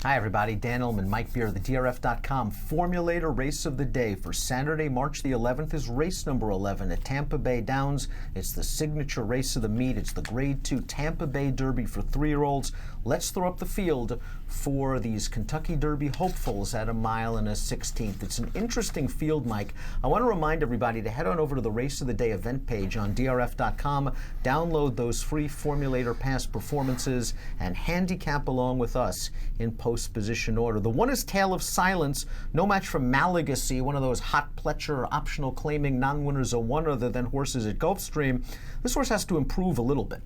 Hi everybody, Dan Illman, Mike Beer, the DRF.com Formulator Race of the Day for Saturday, March the 11th is race number 11 at Tampa Bay Downs. It's the signature race of the meet. It's the Grade 2 Tampa Bay Derby for 3-year-olds. Let's throw up the field for these Kentucky Derby hopefuls at 1 1/16 miles. It's an interesting field, Mike. I want to remind everybody to head on over to the Race of the Day event page on DRF.com, download those free Formulator past performances, and handicap along with us in post-position order. The one is Tale of Silence, no match for Malagasy, one of those hot Pletcher optional claiming non-winners of one other than horses at Gulfstream. This horse has to improve a little bit.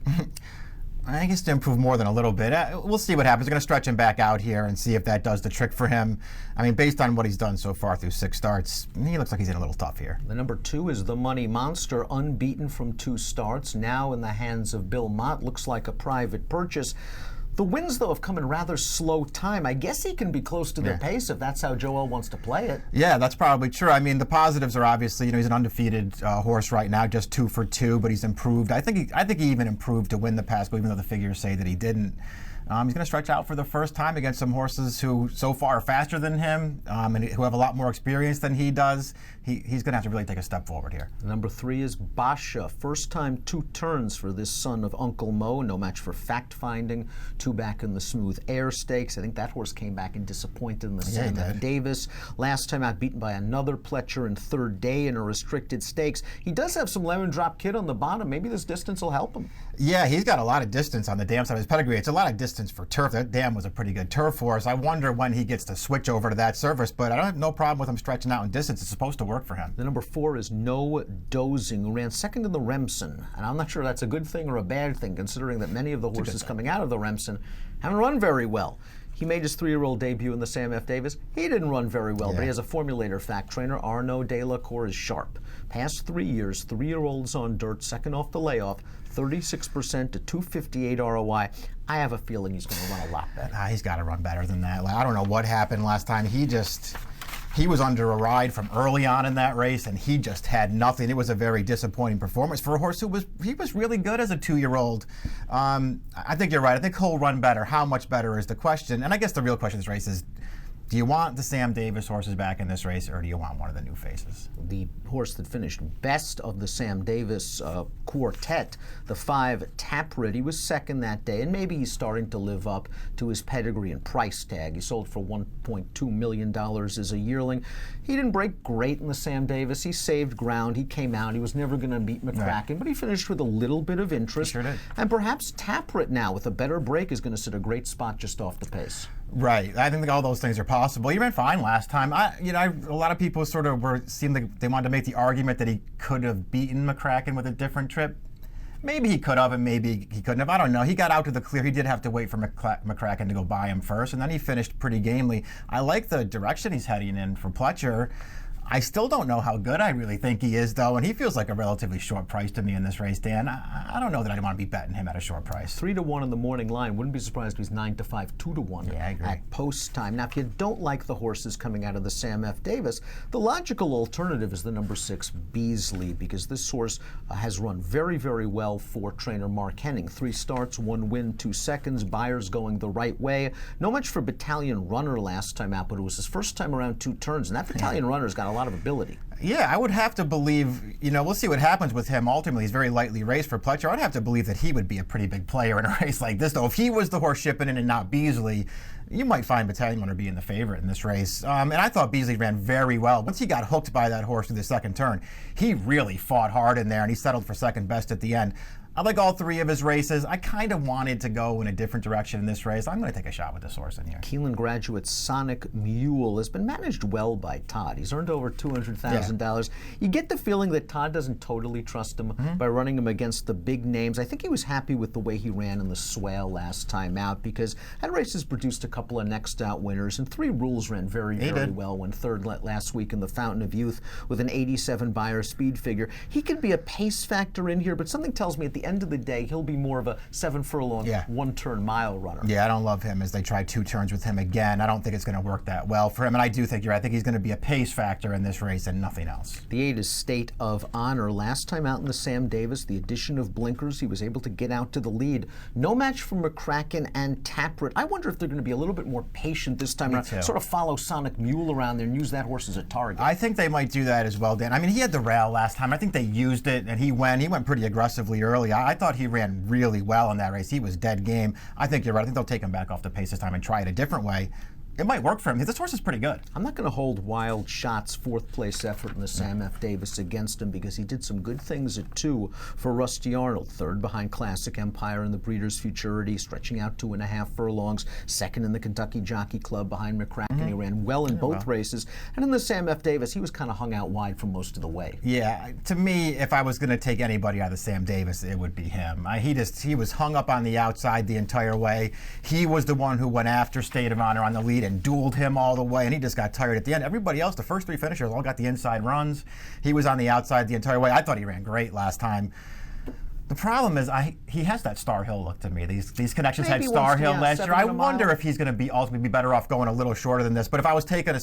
I guess to improve more than a little bit. We'll see what happens. We're going to stretch him back out here and see if that does the trick for him. I mean, based on what he's done so far through 6 starts, he looks like he's in a little tough here. The number 2 is the Money Monster, unbeaten from 2 starts, now in the hands of Bill Mott. Looks like a private purchase. The wins, though, have come in rather slow time. I guess he can be close to their pace if that's how Joel wants to play it. Yeah, that's probably true. I mean, the positives are obviously, he's an undefeated horse right now, just 2 for 2, but he's improved. I think he even improved to win the Pasco, even though the figures say that he didn't. He's going to stretch out for the first time against some horses who so far are faster than him and who have a lot more experience than he does. He's going to have to really take a step forward here. Number 3 is Basha. First time 2 turns for this son of Uncle Mo. No match for fact finding. 2 back in the Smooth Air Stakes. I think that horse came back and disappointed in the Sam F. Davis. Last time out beaten by another Pletcher in 3rd day in a restricted stakes. He does have some lemon drop kid on the bottom. Maybe this distance will help him. Yeah, he's got a lot of distance on the dam side of his pedigree. It's a lot of distance for turf. That dam was a pretty good turf horse. I wonder when he gets to switch over to that surface, but I don't have no problem with him stretching out in distance. It's supposed to work for him. The number 4 is No Dozing, who ran 2nd in the Remsen. And I'm not sure that's a good thing or a bad thing, considering that many of the horses coming out of the Remsen haven't run very well. He made his 3-year-old debut in the Sam F. Davis. He didn't run very well, but he has a formulator fact trainer. Arnaud Delacour is sharp. Past 3 years, 3-year-olds on dirt, 2nd off the layoff, 36% to 258 ROI. I have a feeling he's going to run a lot better. He's got to run better than that. I don't know what happened last time. He was under a ride from early on in that race, and he just had nothing. It was a very disappointing performance for a horse who was really good as a 2-year-old. I think you're right. I think he'll run better. How much better is the question? And I guess the real question in this race is, do you want the Sam Davis horses back in this race, or do you want one of the new faces? The horse that finished best of the Sam Davis quartet, the 5 Taproot, he was 2nd that day, and maybe he's starting to live up to his pedigree and price tag. He sold for $1.2 million as a yearling. He didn't break great in the Sam Davis. He saved ground. He came out. He was never going to beat McCracken, but he finished with a little bit of interest. He sure did. And perhaps Taproot now, with a better break, is going to sit a great spot just off the pace. Right. I think all those things are possible. He ran fine last time. A lot of people sort of seemed like they wanted to make the argument that he could have beaten McCracken with a different trip. Maybe he could have, and maybe he couldn't have. I don't know. He got out to the clear. He did have to wait for McCracken to go by him first, and then he finished pretty gamely. I like the direction he's heading in for Pletcher. I still don't know how good I really think he is, though, and he feels like a relatively short price to me in this race, Dan. I don't know that I'd want to be betting him at a short price. 3-1 in the morning line. Wouldn't be surprised if he's 9-5, 2-1 I agree. at post time. Now, if you don't like the horses coming out of the Sam F. Davis, the logical alternative is the number 6 Beasley, because this horse has run very, very well for trainer Mark Henning. 3 starts, 1 win, 2 seconds. Buyers going the right way. No much for Battalion Runner last time out, but it was his first time around 2 turns, and that Battalion Runner's got a lot of ability. Yeah, I would have to believe, we'll see what happens with him. Ultimately, he's very lightly raced for Pletcher. I'd have to believe that he would be a pretty big player in a race like this, though. If he was the horse shipping in and not Beasley, you might find Battalion Runner being the favorite in this race. And I thought Beasley ran very well. Once he got hooked by that horse through the 2nd turn, he really fought hard in there, and he settled for 2nd best at the end. I like all 3 of his races. I kind of wanted to go in a different direction in this race. I'm going to take a shot with this horse in here. Keelan graduate Sonic Mule has been managed well by Todd. He's earned over $200,000. You get the feeling that Todd doesn't totally trust him by running him against the big names. I think he was happy with the way he ran in the Swale last time out, because that race has produced a couple of next out winners, and 3 Rules ran very, very well when 3rd last week in the Fountain of Youth with an 87 Beyer speed figure. He could be a pace factor in here, but something tells me at the the end of the day, he'll be more of a 7-furlong, one-turn mile runner. Yeah, I don't love him as they try 2 turns with him again. I don't think it's going to work that well for him, and I do think you're right. I think he's going to be a pace factor in this race and nothing else. The 8 is State of Honor. Last time out in the Sam Davis, the addition of blinkers, he was able to get out to the lead. No match for McCracken and Taproot. I wonder if they're going to be a little bit more patient this time around. Sort of follow Sonic Mule around there and use that horse as a target. I think they might do that as well, Dan. I mean, he had the rail last time. I think they used it, and he went pretty aggressively early. I thought he ran really well in that race. He was dead game. I think you're right. I think they'll take him back off the pace this time and try it a different way. It might work for him. This horse is pretty good. I'm not going to hold Wild Shot's 4th place effort in the Sam F. Davis against him because he did some good things at 2 for Rusty Arnold. 3rd behind Classic Empire in the Breeders' Futurity, stretching out 2.5 furlongs. 2nd in the Kentucky Jockey Club behind McCracken. He ran well in both races. And in the Sam F. Davis, he was kind of hung out wide for most of the way. Yeah, to me, if I was going to take anybody out of the Sam Davis, it would be him. He was hung up on the outside the entire way. He was the one who went after State of Honor on the lead and dueled him all the way, and he just got tired at the end. Everybody else, the first 3 finishers, all got the inside runs. He was on the outside the entire way. I thought he ran great last time. The problem is he has that Star Hill look to me. These connections had Star Hill last year. I wonder if he's going to ultimately be better off going a little shorter than this. But if I was taking a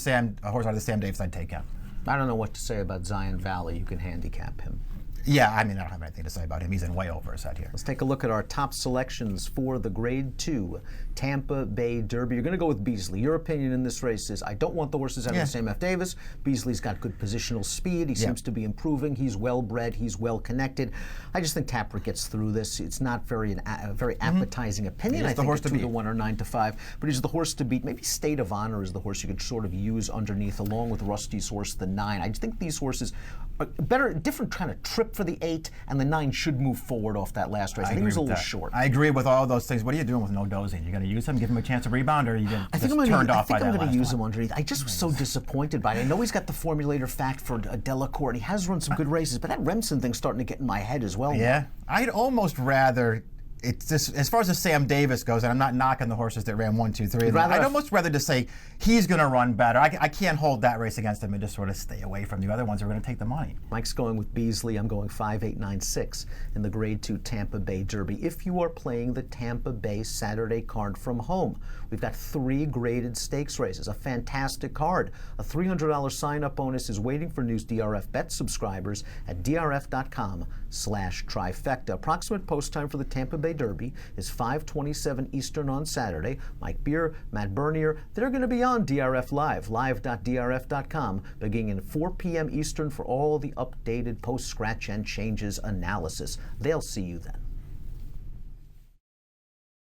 horse out of the Sam Davis, I'd take him. I don't know what to say about Zion Valley. You can handicap him. Yeah, I mean, I don't have anything to say about him. He's in way over his head here. Let's take a look at our top selections for the Grade 2 Tampa Bay Derby. You're going to go with Beasley. Your opinion in this race is, I don't want the horses out of the Sam F. Davis. Beasley's got good positional speed. He seems to be improving. He's well-bred. He's well-connected. I just think Taproot gets through this. It's not very appetizing opinion. I think it's 2-1 or 9-5. But he's the horse to beat. Maybe State of Honor is the horse you could sort of use underneath, along with Rusty's horse, the 9. I just think these horses are different kind of trip for the 8, and the 9 should move forward off that last race. I think it was a little short. I agree with all those things. What are you doing with no dozing? You going to use him, give him a chance to rebound, or are you going to turned off by that? I think I'm going to use him underneath. I just was so disappointed by it. I know he's got the formulator fact for Delacour, and he has run some good races, but that Remsen thing's starting to get in my head as well. Yeah, I'd almost rather. It's just, as far as the Sam Davis goes, and I'm not knocking the horses that ran 1, 2, 3. I'd almost rather just say he's going to run better. I can't hold that race against him and just sort of stay away from the other ones who are going to take the money. Mike's going with Beasley. I'm going 5, 8, 9, 6 in the Grade 2 Tampa Bay Derby. If you are playing the Tampa Bay Saturday card from home, we've got 3 graded stakes races, a fantastic card. A $300 sign-up bonus is waiting for new DRF Bet subscribers at drf.com/trifecta. Approximate post time for the Tampa Bay Derby is 5:27 Eastern on Saturday. Mike Beer, Matt Bernier, they're going to be on DRF Live, live.drf.com, beginning at 4 p.m. Eastern for all the updated post-scratch and changes analysis. They'll see you then.